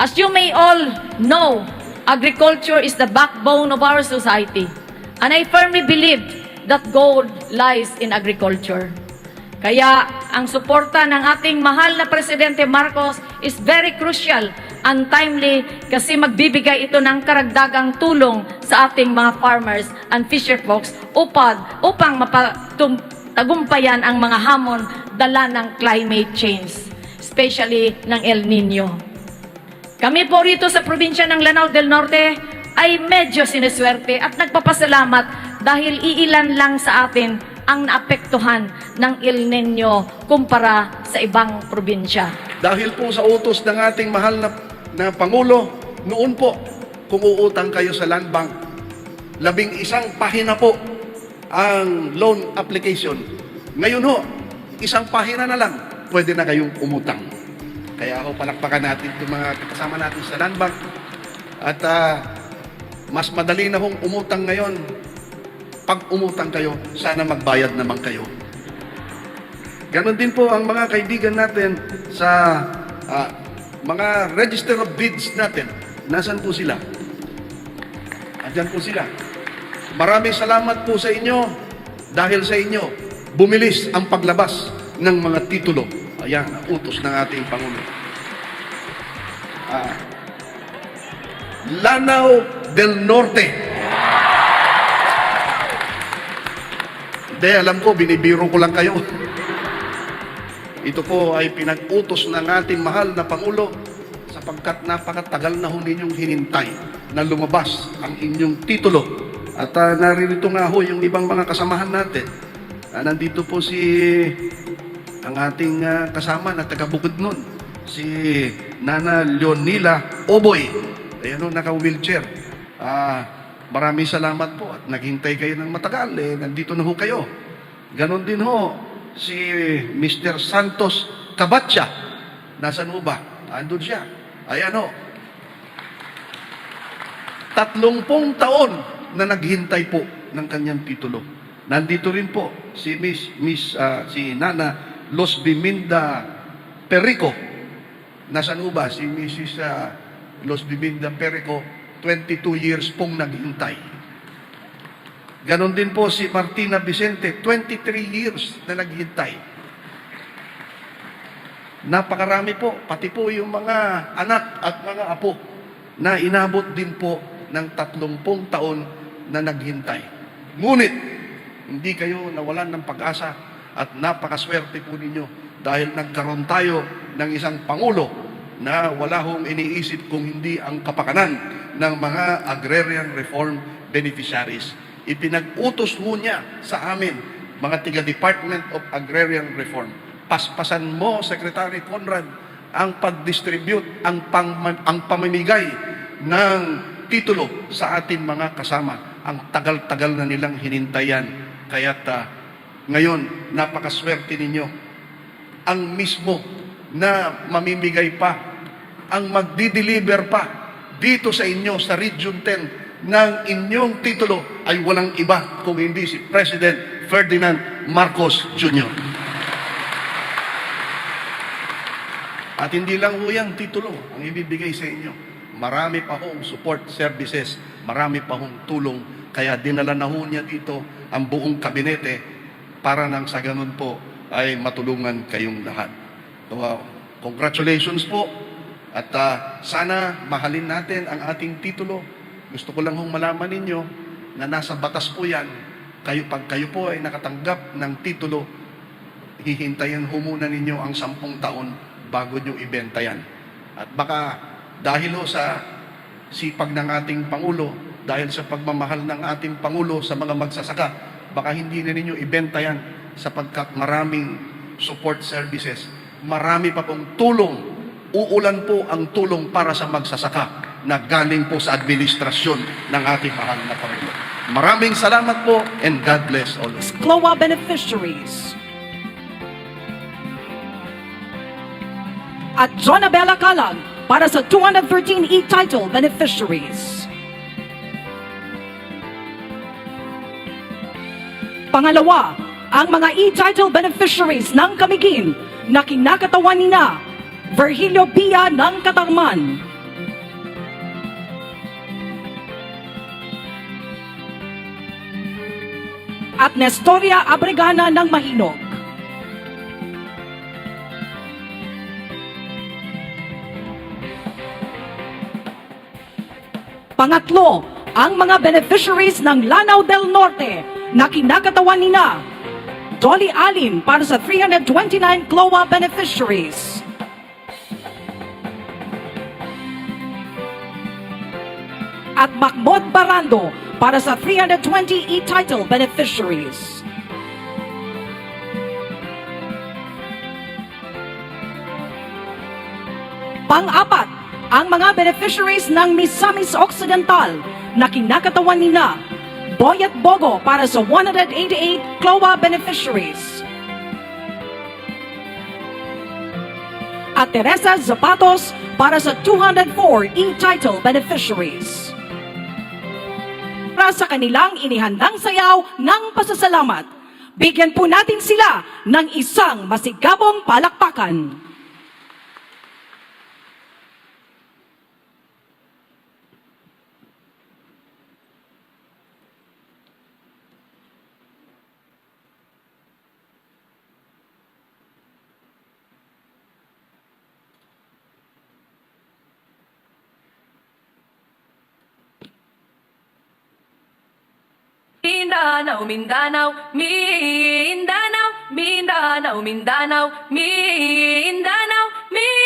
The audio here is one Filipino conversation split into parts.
As you may all know, agriculture is the backbone of our society. And I firmly believe that gold lies in agriculture. Kaya ang suporta ng ating mahal na Presidente Marcos is very crucial and timely kasi magbibigay ito ng karagdagang tulong sa ating mga farmers and fisher folks upang tagumpayan ang mga hamon dala ng climate change, especially ng El Nino. Kami po rito sa probinsya ng Lanao del Norte ay medyo sineswerte at nagpapasalamat dahil iilan lang sa atin ang naapektuhan ng El Nino kumpara sa ibang probinsya. Dahil po sa utos ng ating mahal na Pangulo, noon po, kung uutang kayo sa Land Bank, 11 pahina po ang loan application. Ngayon ho, 1 pahina na lang, pwede na kayong umutang. Kaya ako palakpakan natin itong mga kasama natin sa Land Bank. At mas madali na hong umutang ngayon. Pag umutang kayo, sana magbayad naman kayo. Ganon din po ang mga kaibigan natin sa mga register of deeds natin. Nasaan po sila? Andyan po sila. Maraming salamat po sa inyo. Dahil sa inyo, bumilis ang paglabas ng mga titulo. Ayan, ang utos ng ating Pangulo. Lanao del Norte. Hindi, alam ko, binibiro ko lang kayo. Ito po ay pinag-utos ng ating mahal na Pangulo sapagkat napakatagal na ho ninyong hinintay na lumabas ang inyong titulo. At naririto nga ho yung ibang mga kasamahan natin. Nandito po ang ating kasama na taga-Bukidnon, si Nana Leonila Oboy. Ayan ho, naka-wheelchair. Maraming salamat po at naghintay kayo ng matagal. Nandito na ho kayo. Ganon din ho, si Mr. Santos Cabatcha. Nasaan ho ba? Andun siya. Ayan ho. 30 taon na naghintay po ng kanyang titulo. Nandito rin po si si Nana Los Biminda Perico. Nasaan ho ba? Si Mrs. Los Biminda Perico, 22 years pong naghintay. Ganon din po si Martina Vicente, 23 years na naghintay. Napakarami po, pati po yung mga anak at mga apo na inabot din po ng 30 taon na naghintay. Ngunit, hindi kayo nawalan ng pag-asa at napakaswerte po ninyo dahil nagkaroon tayo ng isang Pangulo na wala hong iniisip kung hindi ang kapakanan ng mga agrarian reform beneficiaries. Ipinag-utos ho niya sa amin, mga tiga-Department of Agrarian Reform. Paspasan mo, Secretary Conrad, ang pag-distribute, ang pamimigay ng titulo sa ating mga kasama. Ang tagal-tagal na nilang hinintayan. Kaya't ngayon, napakaswerte ninyo. Ang mismo na mamimigay pa, ang magdi-deliver pa dito sa inyo, sa Region 10, ng inyong titulo ay walang iba kung hindi si President Ferdinand Marcos Jr. At hindi lang ho yung titulo ang ibibigay sa inyo. Marami pa hong support services, marami pa hong tulong, kaya dinala na ho niya dito ang buong kabinete para nang sa ganun po ay matulungan kayong lahat. So, congratulations po at sana mahalin natin ang ating titulo. Gusto ko lang hong malaman ninyo na nasa batas po yan. Pag kayo po ay nakatanggap ng titulo, hihintayin ho muna ninyo ang 10 taon bago nyo ibenta yan. At baka dahil ho sa sipag ng ating Pangulo, dahil sa pagmamahal ng ating Pangulo sa mga magsasaka, baka hindi na ninyo ibenta yan sapagkat maraming support services. Marami pa pong tulong. Uulan po ang tulong para sa magsasaka na galing po sa administrasyon ng ating mahal na Pangulo. Maraming salamat po and God bless all of you. CLOA beneficiaries. At Jonabella Calag para sa 213 e-title beneficiaries. Pangalawa, ang mga e-title beneficiaries ng Camiguin na kinakatawan nina Virgilio Pia ng Katarman, at Nestoria Abregana ng Mahinog. Pangatlo, ang mga beneficiaries ng Lanao del Norte na kinakatawan nina Dolly Alim para sa 329 CLOA beneficiaries. At Macmod Barando para sa 320 e-title beneficiaries. Pang-apat, ang mga beneficiaries ng Misamis Occidental na kinakatawan nina Boyet Bogo para sa 188 CLOA beneficiaries. At Teresa Zapatos para sa 204 e-title beneficiaries. Para sa kanilang inihandang sayaw ng pasasalamat, bigyan po natin sila ng isang masigabong palakpakan. Mindanao, Mindanao, Mindanao, Mindanao, Mindanao, Mindanao, Mindanao.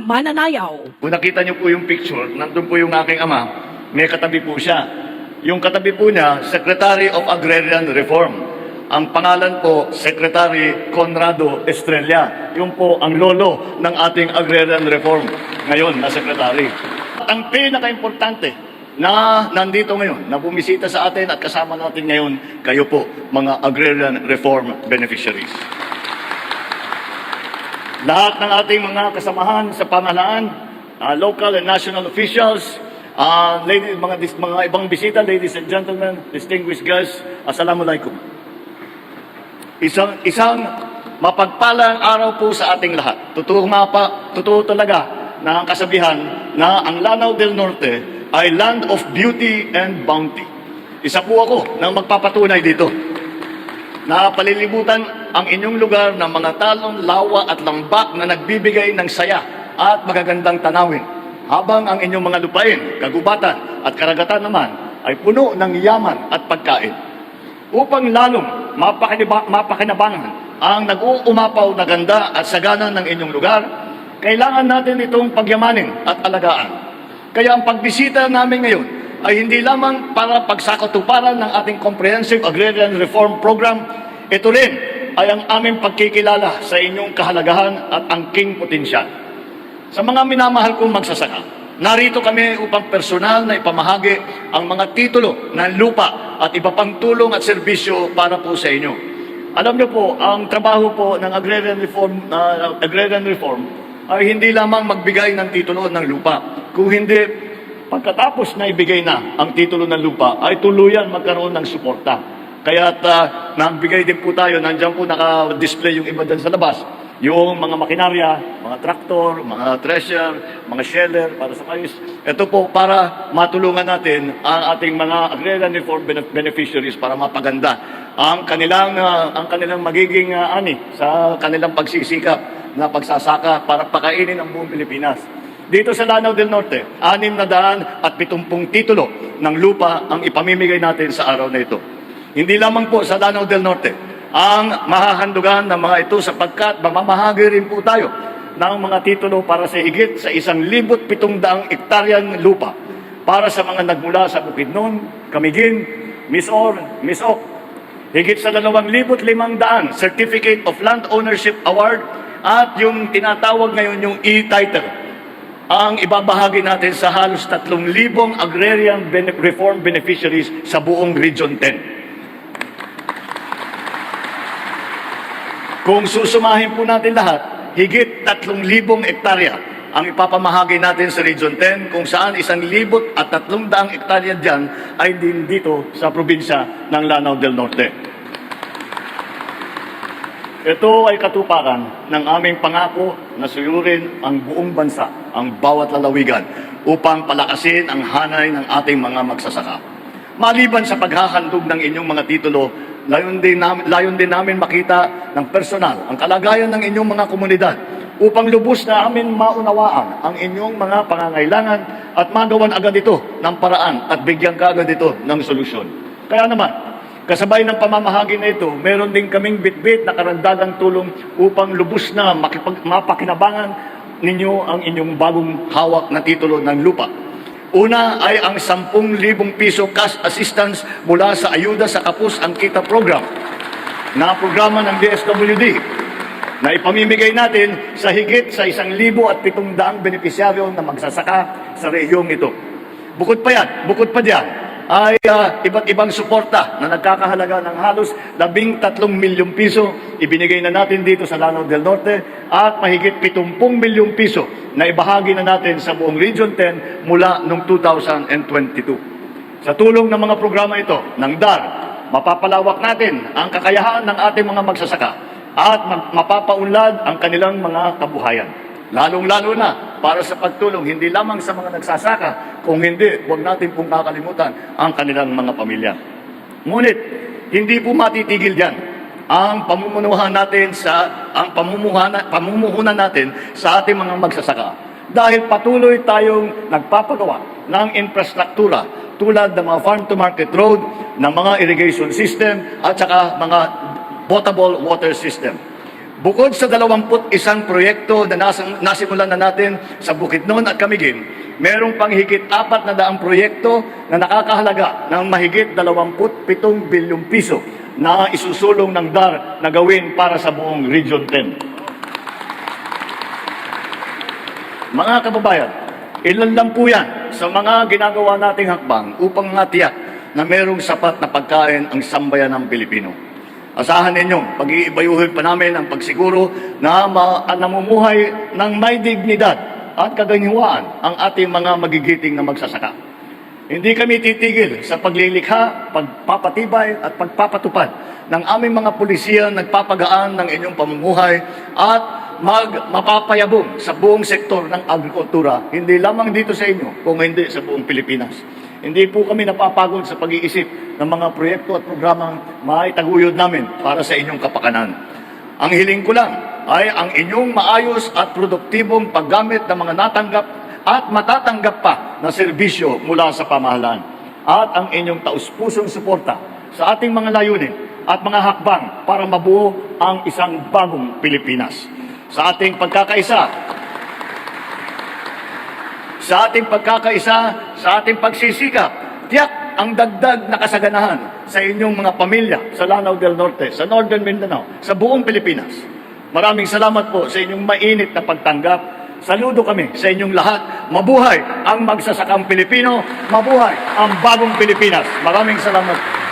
mananayaw. Kung nakita niyo po yung picture, nandun po yung aking ama, may katabi po siya. Yung katabi po niya, Secretary of Agrarian Reform. Ang pangalan po, Secretary Conrado Estrella. Yung po ang lolo ng ating Agrarian Reform ngayon na Secretary. At ang pinaka-importante na nandito ngayon, na bumisita sa atin at kasama natin ngayon, kayo po, mga Agrarian Reform beneficiaries. Lahat ng ating mga kasamahan sa pamahalaan, local and national officials, ladies, mga ibang bisita, ladies and gentlemen, distinguished guests, assalamualaikum. Isang mapagpalang araw po sa ating lahat. Totoo talaga na ang kasabihan na ang Lanao del Norte ay land of beauty and bounty. Isa po ako na magpapatunay dito na palilibutan ang inyong lugar ng mga talon, lawa at lambak na nagbibigay ng saya at magagandang tanawin. Habang ang inyong mga lupain, kagubatan at karagatan naman ay puno ng yaman at pagkain. Upang lalong mapakinabangan ang nag-uumapaw na ganda at sagana ng inyong lugar, kailangan natin itong pagyamanin at alagaan. Kaya ang pagbisita namin ngayon ay hindi lamang para pagsakatuparan ng ating Comprehensive Agrarian Reform Program, ito rin ay ang aming pagkikilala sa inyong kahalagahan at angking potensyal. Sa mga minamahal kong magsasaka, narito kami upang personal na ipamahagi ang mga titulo ng lupa at iba pang tulong at serbisyo para po sa inyo. Alam niyo po, ang trabaho po ng Agrarian Reform ay hindi lamang magbigay ng titulo ng lupa. Kung hindi, pagkatapos na ibigay na ang titulo ng lupa, ay tuluyan magkaroon ng suporta. Kaya nagbigay din po tayo, nandiyan po naka-display yung iba dyan sa labas. Yung mga makinarya, mga traktor, mga thresher, mga sheller para sa mais. Ito po para matulungan natin ang ating mga Agrarian Reform beneficiaries para mapaganda ang kanilang magiging ani sa kanilang pagsisikap na pagsasaka para pakainin ang buong Pilipinas. Dito sa Lanao del Norte, 670 titulo ng lupa ang ipamimigay natin sa araw na ito. Hindi lamang po sa Lanao del Norte ang mahahandugan ng mga ito sapagkat mamamahagi rin po tayo ng mga titulo para sa higit sa 1,700 ektaryang lupa para sa mga nagmula sa Bukidnon, Camiguin, Misor, Misok. Higit sa 2,500 Certificate of Land Ownership Award at yung tinatawag ngayon yung e-title ang ibabahagi natin sa halos 3,000 agrarian reform beneficiaries sa buong Region 10. Kung susumahin po natin lahat, higit 3,000 hektarya ang ipapamahagi natin sa Region 10 kung saan 1,300 hektarya dyan ay din dito sa probinsya ng Lanao del Norte. Ito ay katuparan ng aming pangako na suyurin ang buong bansa, ang bawat lalawigan, upang palakasin ang hanay ng ating mga magsasaka. Maliban sa paghahandog ng inyong mga titulo, layon din namin makita ng personal ang kalagayan ng inyong mga komunidad upang lubos na amin maunawaan ang inyong mga pangangailangan at magawan agad ito ng paraan at bigyan ka agad ito ng solusyon. Kaya naman, kasabay ng pamamahagi na ito, meron din kaming bitbit na karagdagang tulong upang lubos na mapakinabangan ninyo ang inyong bagong hawak na titulo ng lupa. Una ay ang 10,000 piso cash assistance mula sa Ayuda sa Kapus ang Kita Program na programa ng DSWD na ipamimigay natin sa higit sa 1,700 benepisyaryo na magsasaka sa rehiyong ito. Bukod pa diyan, ay iba't ibang suporta na nagkakahalaga ng halos 13 milyong piso ibinigay na natin dito sa Lanao del Norte at mahigit 70 milyong piso na ibahagi na natin sa buong Region 10 mula noong 2022. Sa tulong ng mga programa ito ng DAR, mapapalawak natin ang kakayahan ng ating mga magsasaka at mapapaunlad ang kanilang mga kabuhayan. Lalong-lalo na para sa pagtulong hindi lamang sa mga nagsasaka, kung hindi, huwag natin pong kakalimutan ang kanilang mga pamilya. Ngunit, hindi po matitigil diyan ang pamumuhunan natin sa ating mga magsasaka. Dahil patuloy tayong nagpapagawa ng infrastruktura tulad ng mga farm-to-market road, ng mga irrigation system at saka mga potable water system. Bukod sa 21 proyekto na nasimulan na natin sa Bukidnon at Camiguin, merong panghigit 400 proyekto na nakakahalaga ng mahigit 27 bilyong piso na isusulong ng DAR na gawin para sa buong Region 10. Mga kababayan, ilan lang po yan sa mga ginagawa nating hakbang upang matiyak na merong sapat na pagkain ang sambayan ng Pilipino. Asahan ninyong pag-iibayuhin pa namin ang pagsiguro na namumuhay ng may dignidad at kaganyiwaan ang ating mga magigiting na magsasaka. Hindi kami titigil sa paglilikha, pagpapatibay at pagpapatupad ng aming mga pulisiya nagpapagaan ng inyong pamumuhay at mapapayabong sa buong sektor ng agrikultura, hindi lamang dito sa inyo, kung hindi sa buong Pilipinas. Hindi po kami napapagod sa pag-iisip ng mga proyekto at programang maitaguyod namin para sa inyong kapakanan. Ang hiling ko lang ay ang inyong maayos at produktibong paggamit ng mga natanggap at matatanggap pa na serbisyo mula sa pamahalaan at ang inyong taus-pusong suporta sa ating mga layunin at mga hakbang para mabuo ang isang bagong Pilipinas. Sa ating pagkakaisa, sa ating pagsisikap, tiyak ang dagdag na kasaganahan sa inyong mga pamilya sa Lanao del Norte, sa Northern Mindanao, sa buong Pilipinas. Maraming salamat po sa inyong mainit na pagtanggap. Saludo kami sa inyong lahat. Mabuhay ang magsasakang Pilipino, mabuhay ang bagong Pilipinas. Maraming salamat.